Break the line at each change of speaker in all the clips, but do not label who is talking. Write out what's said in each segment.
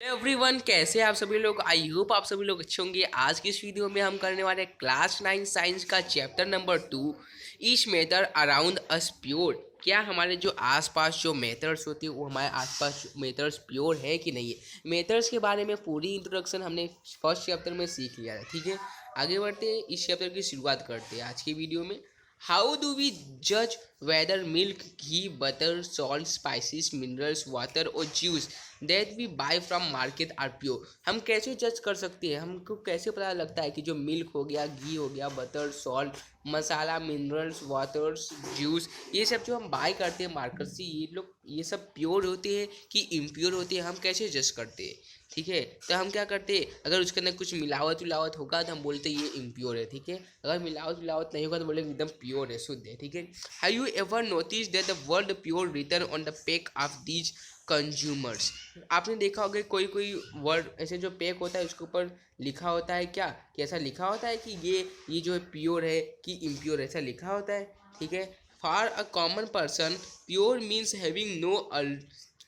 Everyone, कैसे हैं आप सभी लोग। आई होप आप सभी लोग अच्छे होंगे। आज की इस वीडियो में हम करने वाले हैं क्लास 9 साइंस का chapter number 2, each method around us pure. क्या हमारे जो आसपास जो मेथड्स होती है वो हमारे आसपास मेथड्स प्योर है कि नहीं है। मेथड्स के बारे में पूरी इंट्रोडक्शन हमने फर्स्ट चैप्टर में सीख लिया है। ठीक है, आगे बढ़ते हैं, इस चैप्टर की शुरुआत करते हैं आज की वीडियो में। हाउ डू वी जज whether milk, ghee, butter, salt, spices, minerals, water और juice that we buy from market are pure. हम कैसे जज कर सकते हैं, हमको कैसे पता लगता है कि जो मिल्क हो गया, घी हो गया, बटर, सॉल्ट, मसाला, मिनरल्स, वाटर्स, जूस, ये सब जो हम बाय करते हैं मार्केट से, ये सब प्योर होते हैं कि इम्प्योर होते हैं, हम कैसे जज करते हैं। ठीक है, तो हम क्या करते हैं, अगर उसके अंदर कुछ मिलावट विलावट होगा तो हम बोलते हैं ये इम्प्योर है। ठीक है, अगर मिलावट विलावट नहीं होगा तो बोलेंगे एकदम प्योर है, शुद्ध है। ठीक है, have you ever notice that the word pure return on the pack of these consumers. आपने देखा होगा कोई कोई वर्ड ऐसे जो पैक होता है उसके ऊपर लिखा होता है क्या, कि ऐसा लिखा होता है कि ये जो है प्योर है कि इम्प्योर, ऐसा लिखा होता है। ठीक है, for a common person pure means having no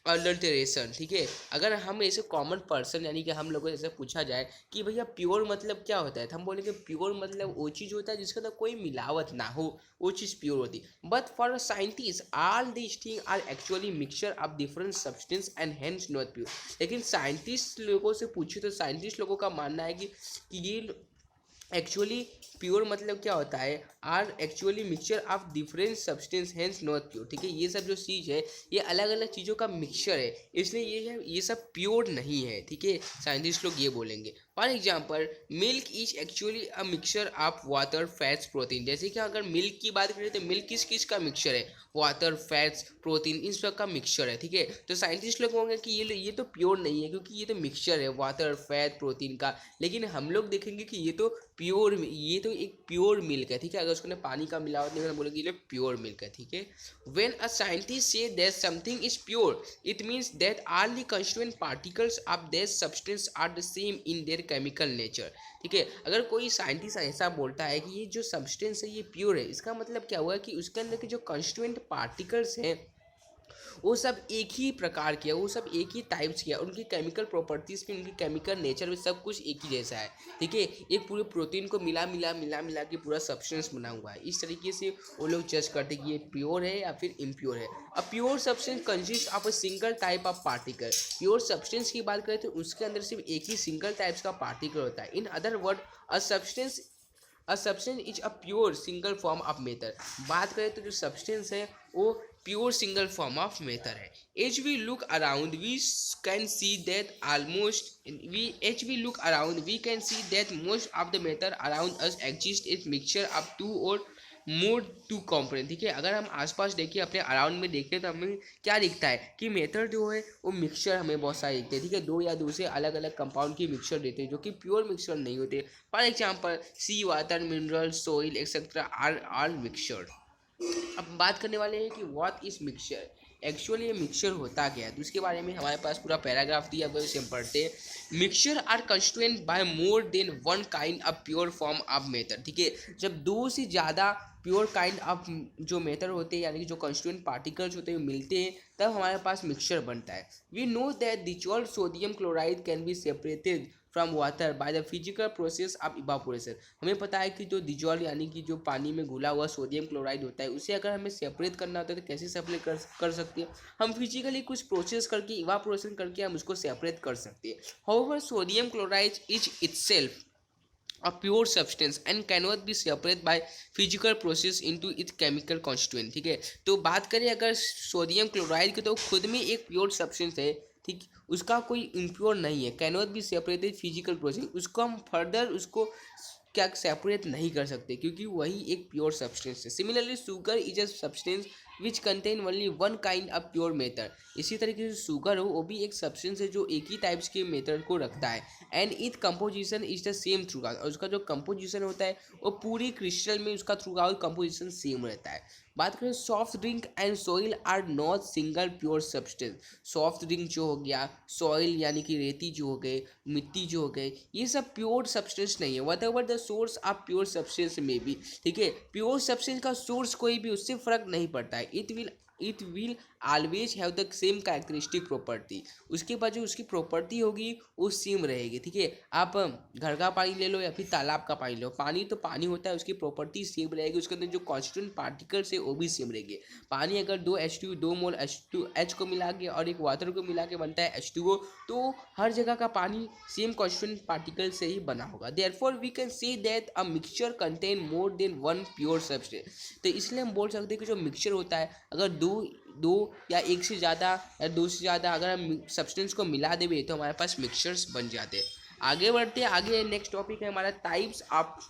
adulteration. ठीक है, अगर हम ऐसे कॉमन पर्सन यानी कि हम लोगों से ऐसे पूछा जाए कि भैया प्योर मतलब क्या होता है, तो हम बोलेंगे प्योर मतलब वो चीज़ होता है जिसके अंदर कोई मिलावट ना हो, वो चीज़ प्योर होती है। But for scientist all this thing are actually mixture of different substance and hence not pure. लेकिन साइंटिस्ट लोगों से पूछे तो साइंटिस्ट लोगों का मानना है कि ये एक्चुअली प्योर मतलब क्या होता है, are actually mixture of different substance hence not pure. ठीक है, ये सब जो चीज़ है ये अलग अलग चीज़ों का मिक्सचर है, इसलिए ये सब प्योर नहीं है। ठीक है, साइंटिस्ट लोग ये बोलेंगे। For example, milk is actually a mixture of water, fats, protein. जैसे कि अगर मिल्क की बात करें तो मिल्क किस किस का मिक्सचर है, वाटर, फैट्स, प्रोटीन, इन सब का मिक्सचर है। ठीक है, तो साइंटिस्ट लोग होंगे कि ये तो प्योर नहीं है क्योंकि ये तो मिक्सचर है वाटर, फैट, प्रोटीन का। लेकिन हम लोग देखेंगे कि ये तो एक प्योर मिल्क है। ठीक है, अगर उसके अंदर पानी का मिलावट नहीं है तो बोलेंगे ये प्योर मिल्क है। ठीक है, when a scientist says that something is pure it means that all the constituent particles of that substance are the same in their chemical nature. ठीक है, अगर कोई साइंटिस्ट ऐसा बोलता है कि ये जो सब्सटेंस है ये प्योर है, इसका मतलब क्या हुआ कि उसके अंदर के जो कंस्टिट्यूएंट पार्टिकल्स हैं वो सब एक ही प्रकार के, वो सब एक ही टाइप्स के, उनकी केमिकल प्रॉपर्टीज़ भी, उनकी केमिकल नेचर भी सब कुछ एक ही जैसा है। ठीक है, एक पूरे प्रोटीन को मिला के पूरा सब्सटेंस बना हुआ है। इस तरीके से वो लोग जज करते हैं कि ये प्योर है या फिर इम्प्योर है। A pure substance consist of a single type of particle. Pure substance की बात करें तो उसके अंदर सिर्फ एक ही सिंगल टाइप्स का पार्टिकल होता है। In other word, a substance is a pure single form of matter. बात करें तो जो सब्सटेंस है वो pure single form of matter है। As we look around we can see that almost we as we look around we can see that most of the matter around us exist is mixture of two or more to component. ठीक है, अगर हम आसपास देखें, अपने around में देखें तो हमें क्या दिखता है कि मेथड जो है वो मिक्सचर हमें बहुत सारे दिखते हैं। ठीक है, दो या दो से अलग अलग कंपाउंड की मिक्सचर देते हैं जो कि प्योर मिक्सचर नहीं होते। For example, sea, water, mineral, soil etcetera are all mixture. अब बात करने वाले हैं कि व्हाट इज मिक्सचर। एक्चुअली ये मिक्सचर होता क्या है, तो उसके बारे में हमारे पास पूरा पैराग्राफ दिया हुआ है, उसे हम पढ़ते हैं। Mixture are constituent by more than one kind of pure form of method. ठीक है, जब दो से ज़्यादा प्योर काइंड ऑफ जो मेथड होते हैं यानी कि जो कंस्टिट्यूएंट पार्टिकल्स होते हैं मिलते हैं तब हमारे पास मिक्सचर बनता है। We know that dissolved sodium chloride can be separated from water by the physical process of evaporation. हमें पता है कि जो डिजॉल्व यानी कि जो पानी में घुला हुआ सोडियम क्लोराइड होता है उसे अगर हमें सेपरेट करना होता है तो कैसे सेपरेट कर सकते हैं, हम फिजिकली कुछ प्रोसेस करके, इवापोरेशन करके हम उसको सेपरेट कर सकते हैं। However sodium chloride is itself a pure substance and cannot be separate by physical process into its chemical constituent। ठीक है, तो बात करें अगर सोडियम क्लोराइड की तो खुद में एक प्योर सब्सटेंस है। ठीक, उसका कोई इम्प्योर नहीं है, cannot be separated physical process, उसको हम फर्दर उसको क्या सेपरेट नहीं कर सकते क्योंकि वही एक प्योर सब्सटेंस है। Similarly sugar is a substance which contain only one kind of pure method. इसी तरीके से शुगर हो वो भी एक सब्सटेंस है जो एक ही टाइप्स के मेथड को रखता है। And it composition is the same through out, और उसका जो कंपोजिशन होता है वो पूरी क्रिस्टल में उसका थ्रू आउट कंपोजिशन सेम रहता है। बात करें soft drink and soil are not single pure substance. Soft drink जो हो गया, सॉइल यानी कि रेती जो हो गए, मिट्टी जो हो गए, ये सब प्योर सब्सटेंस नहीं है। What ever the source of pure substance में भी। ठीक है, प्योर सब्सटेंस का सोर्स कोई भी उससे फर्क नहीं पड़ता है, it will always have the same characteristic property. उसके बाद जो उसकी प्रॉपर्टी होगी वो सेम रहेगी, ठीक है। आप घर का पानी ले लो या फिर तालाब का पानी लो, पानी तो पानी होता है, उसकी प्रॉपर्टी सेम रहेगी, उसके अंदर जो कॉन्स्टिट्यूएंट पार्टिकल्स है वो भी सेम रहेंगे। पानी अगर दो मोल H2H को मिला के और एक वाटर को मिला के बनता है H2O, तो हर जगह का पानी सेम कॉन्स्टिट्यूएंट पार्टिकल से ही बना होगा। Therefore we can say that a mixture contain more than one pure substance. तो इसलिए हम बोल सकते हैं कि जो मिक्सचर होता है, अगर दो या एक से ज़्यादा या दो से ज़्यादा अगर हम सब्सटेंस को मिला देवे तो हमारे पास मिक्सचर्स बन जाते हैं। आगे बढ़ते हैं, आगे नेक्स्ट टॉपिक है हमारा टाइप्स ऑफ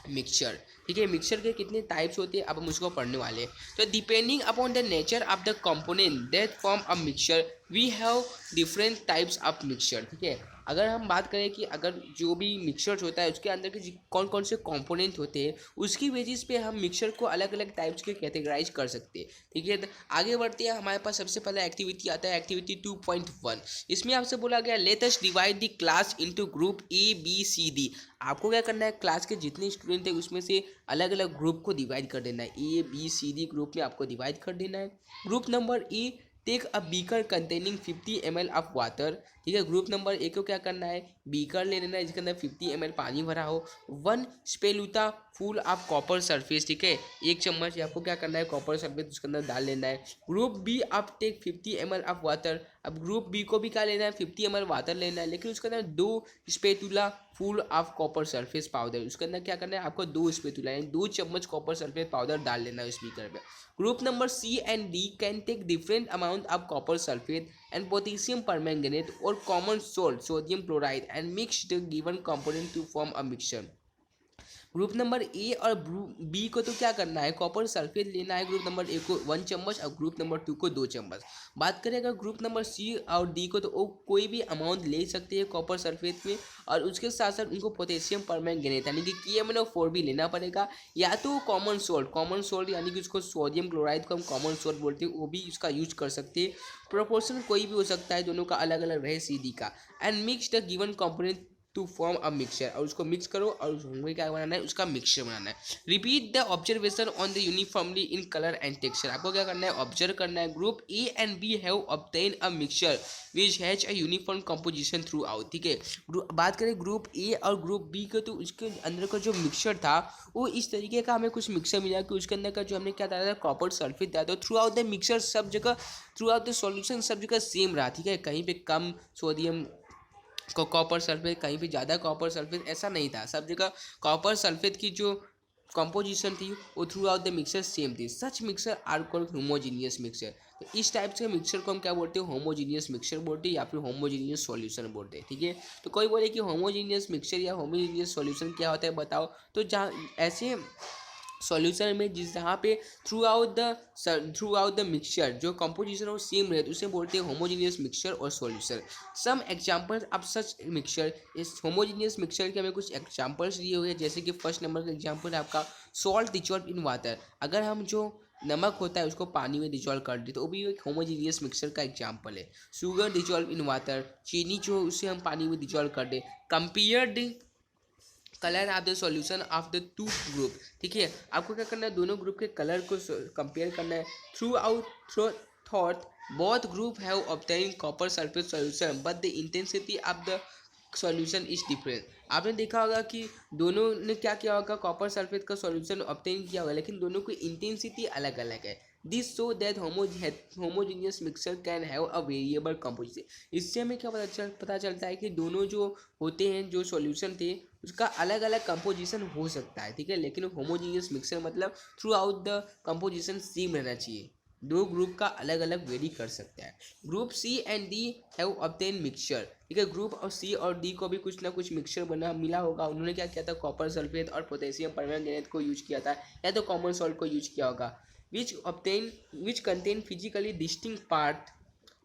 मिक्सचर, ठीक है। मिक्सचर के कितने टाइप्स होते हैं अब हम उसको पढ़ने वाले हैं। तो depending upon the nature of the component that form a mixture we have different types of mixture, ठीक है। अगर हम बात करें कि अगर जो भी मिक्सचर होता है उसके अंदर के कौन कौन से कंपोनेंट होते हैं, उसकी बेसिस पे हम मिक्सचर को अलग अलग टाइप्स के कैटेगराइज कर सकते हैं, ठीक है। तो आगे बढ़ते हैं, हमारे पास सबसे पहला एक्टिविटी आता है एक्टिविटी 2.1। इसमें आपसे बोला गया let us divide the class into group ABCD। आपको क्या करना है, क्लास के जितने स्टूडेंट हैं उसमें से अलग अलग ग्रुप को डिवाइड कर देना है, ABCD ग्रुप में आपको डिवाइड कर देना है। Group number E take a beaker containing 50 ml of water, ठीक है। ग्रुप नंबर ए को क्या करना है, बीकर ले लेना है जिसके अंदर 50 ml पानी भरा हो। 1 स्पेलूता फुल ऑफ कॉपर सरफेस, ठीक है। 1 चम्मच आपको क्या करना है, कॉपर सरफेस उसके अंदर डाल लेना है। ग्रुप बी आप टेक 50 ml ऑफ वाटर। अब ग्रुप बी को भी क्या लेना है, 50 ml वाटर लेना है, लेकिन उसके अंदर 2 spatula full of copper surface powder. उसके अंदर क्या करना है, आपको 2 स्पेटुला यानी 2 चम्मच कॉपर सरफेस पाउडर डाल लेना है उस बीकर में। Group number C and D can take different amount of copper sulphate and potassium permanganate or common salt sodium chloride and mix the given component to form a mixture। Group number A और B को तो क्या करना है, copper sulphate लेना है group number A को 1 चम्मच और ग्रुप नंबर 2 को 2 चम्मच। बात करें अगर ग्रुप नंबर सी और डी को, तो वो कोई भी अमाउंट ले सकते हैं कॉपर सल्फेट में, और उसके साथ साथ उनको पोटेशियम परमैंगनेट यानी कि KMnO4 भी लेना पड़ेगा, या तो कॉमन सोल्ट यानी कि उसको सोडियम क्लोराइड को हम कॉमन सोल्ट बोलते हैं, वो भी उसका यूज कर सकते हैं। प्रोपोर्शन कोई भी हो सकता है, दोनों का अलग अलग रहे सी डी का। And mix the given component to form a mixture, और उसको मिक्स करो और हमें क्या बनाना है, उसका मिक्सचर बनाना है। Repeat the observation on the uniformly in colour and texture. आपको क्या करना है, ऑब्जर्व करना है। Group A and B have obtain a mixture which has a uniform composition throughout, ठीक है। बात करें ग्रुप ए और ग्रुप बी के, तो उसके अंदर का जो मिक्सचर था वो इस तरीके का हमें कुछ मिक्सचर मिला कि उसके अंदर का जो हमने क्या डाला था, कॉपर सल्फेट डाला, तो थ्रू आउट द मिक्सचर सब जगह, थ्रू आउट द सॉल्यूशन सब जगह सेम रहा, ठीक है। कहीं पे कम सोडियम को कॉपर सल्फेट, कहीं पे ज़्यादा कॉपर सल्फेट, ऐसा नहीं था, सब जगह कॉपर सल्फेट की जो कंपोजिशन थी वो throughout the mixture same थी। Such mixture are called homogeneous mixture. तो इस टाइप से मिक्सर को हम क्या बोलते हैं, होमोजीनियस मिक्सर बोलते हैं या फिर होमोजीनियस सॉल्यूशन बोलते हैं, ठीक है। तो कोई बोले कि होमोजीनियस मिक्सर या होमोजीनियस सॉल्यूशन क्या होता है बताओ, तो जहाँ ऐसे सॉल्यूशन में जिस जहाँ पे थ्रू आउट द मिक्सचर जो कंपोजिशन और सेम रहे, तो उसे बोलते हैं होमोजीनियस मिक्सचर और solution. Some examples of such mixture, इस होमोजीनियस मिक्सचर के हमें कुछ एग्जांपल्स दिए हुए हैं, जैसे कि फर्स्ट नंबर का एग्जांपल है आपका सॉल्ट डिसॉल्व इन वाटर। अगर हम जो नमक होता है उसको पानी में डिसॉल्व कर दे तो वो भी एक होमोजीनियस मिक्सचर का एग्जांपल है। शुगर डिसॉल्व इन वाटर, चीनी जो उसे हम पानी में डिसॉल्व कर दे। Compared colour of the solution of the two group, ठीक है। आपको क्या करना है, दोनों ग्रुप के कलर को कंपेयर करना है। Through out thought both group have obtain copper sulphate solution but the intensity of the solution is different. आपने देखा होगा कि दोनों ने क्या किया होगा, कॉपर सल्फेट का सॉल्यूशन ऑब्टेन किया होगा, लेकिन दोनों की इंटेंसिटी अलग अलग है। This so that homogeneous mixture can have a variable composition. इससे हमें क्या पता चलता है कि दोनों जो होते हैं, जो सॉल्यूशन थे उसका अलग अलग कंपोजिशन हो सकता है, ठीक है। लेकिन होमोजीनियस मिक्सचर मतलब through out the composition same रहना चाहिए, दो ग्रुप का अलग अलग वेरी कर सकता है। Group C and D have obtain mixture, ठीक है। ग्रुप और सी और डी को भी कुछ ना कुछ मिक्सचर बना मिला होगा, उन्होंने क्या किया था, कॉपर सल्फेट और पोटेशियम परमैंगनेट को यूज किया था, या तो कॉमन सॉल्ट को यूज किया होगा। Which contain physically distinct part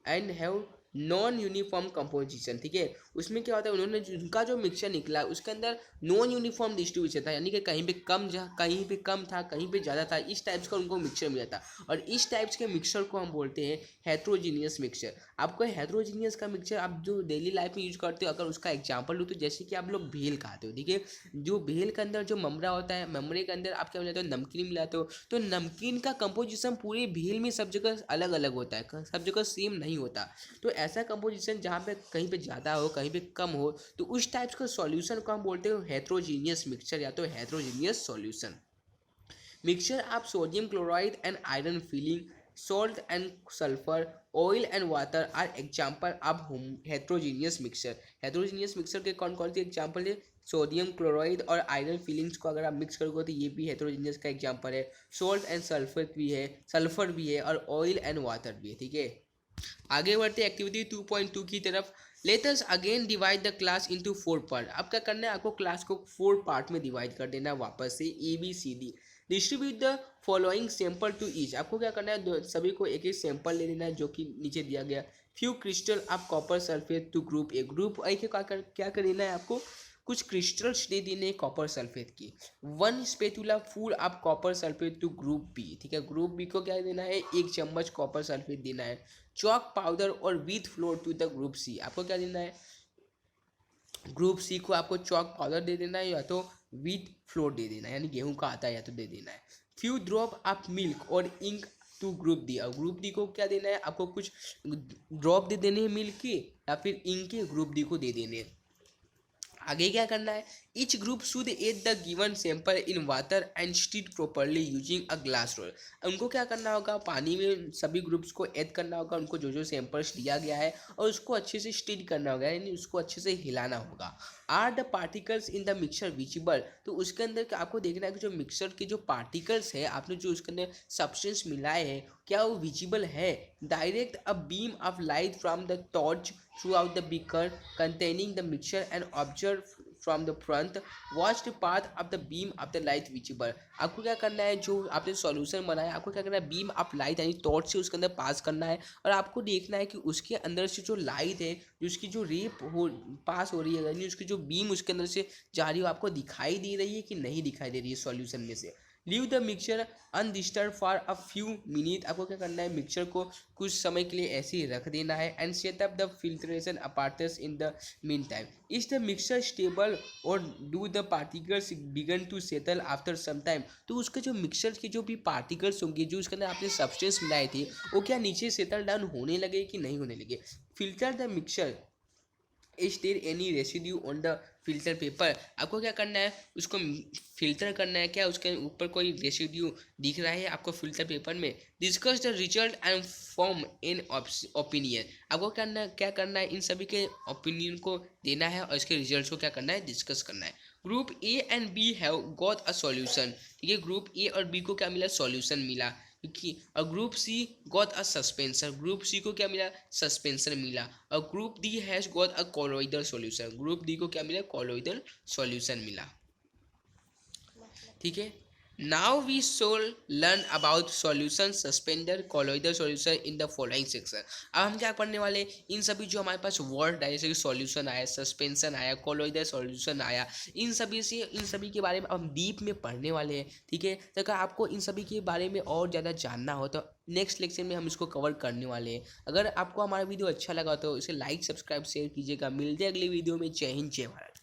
and have non uniform composition, ठीक है। उसमें क्या होता है, उन्होंने उनका जो मिक्सचर निकला उसके अंदर नॉन यूनिफॉर्म डिस्ट्रीब्यूशन था, यानी कि कहीं पे कम था, कहीं पे ज़्यादा था, इस टाइप्स का उनको मिक्सचर मिला था। और इस टाइप्स के मिक्सचर को हम बोलते हैं हेट्रोजीनियस मिक्सचर। आपको हेट्रोजीनियस का मिक्सचर आप जो डेली लाइफ में यूज करते हो, अगर उसका एग्जाम्पल लूँ तो जैसे कि आप लोग भेल खाते हो, ठीक है। जो भेल के अंदर जो ममरा होता है, ममरे के अंदर आप क्या मिलाते हो, नमकीन मिलाते हो, तो नमकीन का कंपोजिशन पूरे भेल में सब जगह अलग अलग होता है, सब जगह सेम नहीं होता। तो ऐसा कंपोजिशन जहाँ पे कहीं पे ज़्यादा हो, कहीं पे कम हो, तो उस टाइप्स का सॉल्यूशन को हम बोलते हो हेट्रोजीनियस मिक्सचर या तो हेट्रोजीनियस सॉल्यूशन। मिक्सचर आप sodium chloride and iron filling, salt and sulfur, oil and water are example of heterogeneous mixture। heterogeneous mixture के कौन कौन सी एग्जाम्पल है, सोडियम क्लोराइड और आयरन फिलिंग्स को अगर आप मिक्स करोगे तो ये भी हेटेरोजेनियस का एग्जांपल है। सोल्ट एंड सल्फर भी है और ऑयल एंड वाटर भी है, ठीक है। आगे बढ़ते एक्टिविटी 2.2 की तरफ। Let us again divide the class into 4 part. अब क्या करना है, आपको क्लास को 4 पार्ट में डिवाइड कर देना है वापस से, ABCD। Distribute the following sample to each. आपको क्या करना है, सभी को एक एक सैंपल ले लेना है जो कि नीचे दिया गया। Few crystal of copper sulphate to group A. Group A के क्या कर लेना है, आपको कुछ क्रिस्टल्स दे देने कॉपर सल्फेट की। 1 spatula full of copper sulphate to group B, ठीक है। ग्रुप बी को क्या देना है, 1 चम्मच कॉपर सल्फेट देना है। चॉक पाउडर और wheat flour to the group C. आपको क्या देना है, ग्रुप सी को आपको चॉक पाउडर दे देना है या तो व्हीट फ्लोर दे देना है, यानी गेहूं का आता है या तो दे देना है। फ्यू ड्रॉप ऑफ मिल्क और इंक टू ग्रुप डी। और ग्रुप डी को क्या देना है, आपको कुछ ड्रॉप दे देने हैं मिल्क के या फिर इंक के, ग्रुप डी को दे देने हैं। आगे क्या करना है, each group should add the given sample in water and stir properly using a glass rod. उनको क्या करना होगा, पानी में सभी ग्रुप्स को ऐड करना होगा, उनको जो जो सैंपल्स दिया गया है और उसको अच्छे से स्टीड करना होगा, यानी उसको अच्छे से हिलाना होगा। Are the particles in the mixture visible. तो उसके अंदर आपको देखना है कि जो मिक्सचर के जो पार्टिकल्स है, आपने जो उसके अंदर सब्सटेंस मिलाए हैं, क्या वो विजिबल है। Direct a beam of light from the torch throughout the beaker containing the mixture and observe from the front watch the path of the beam of the light visible। आपको क्या करना है, जो आपने सॉल्यूशन बनाया आपको क्या करना है, बीम ऑफ लाइट यानी टॉर्च से उसके अंदर पास करना है और आपको देखना है कि उसके अंदर से जो लाइट है, जो उसकी जो रे हो पास हो रही है, यानी उसकी जो बीम उसके अंदर से जा रही हो, आपको दिखाई दे रही है कि नहीं दिखाई दे रही है सॉल्यूशन में से। Leave the mixture undisturbed for a few minute. आपको क्या करना है, मिक्सचर को कुछ समय के लिए ऐसे ही रख देना है। And set up the filtration apparatus in the mean time. Is the mixture stable और do the particles begin to settle after some time. तो उसके जो मिक्सचर के जो भी पार्टिकल्स होंगे, जो उसके अंदर आपने सब्सटेंस मिलाए थे, वो क्या नीचे सेटल डाउन होने लगे कि नहीं होने लगे। Filter the mixture, is there any residue on the filter paper. आपको क्या करना है, उसको फिल्टर करना है, क्या उसके ऊपर कोई रेसिड्यू दिख रहा है आपको फिल्टर पेपर में। Discuss the result and form in opinion. आपको क्या करना है, इन सभी के ओपिनियन को देना है और इसके रिजल्ट्स को क्या करना है, डिस्कस करना है। Group A and B have got a solution, ठीक है। ग्रुप ए और बी को क्या मिला, सॉल्यूशन मिला, क्योंकि और group C got a suspension. Group C को क्या मिला, सस्पेंसर मिला। और group D has got a colloidal solution. Group D को क्या मिला, कॉलोइडल सॉल्यूशन मिला, ठीक है। Now we shall learn about solution, suspension, colloidal solution in the following section. अब हम क्या पढ़ने वाले, इन सभी जो हमारे पास वर्ड आए, जैसे कि सॉल्यूशन आया, सस्पेंशन आया, कॉलोइडल सॉल्यूशन आया, इन सभी के बारे में हम डीप में पढ़ने वाले हैं, ठीक है। तो अगर आपको इन सभी के बारे में और ज़्यादा जानना हो तो नेक्स्ट लेक्चर में हम इसको कवर करने वाले हैं। अगर आपको हमारा वीडियो अच्छा लगा तो इसे लाइक, सब्सक्राइब, शेयर कीजिएगा। मिलते हैं अगली वीडियो में। जय हिंद, जय भारत।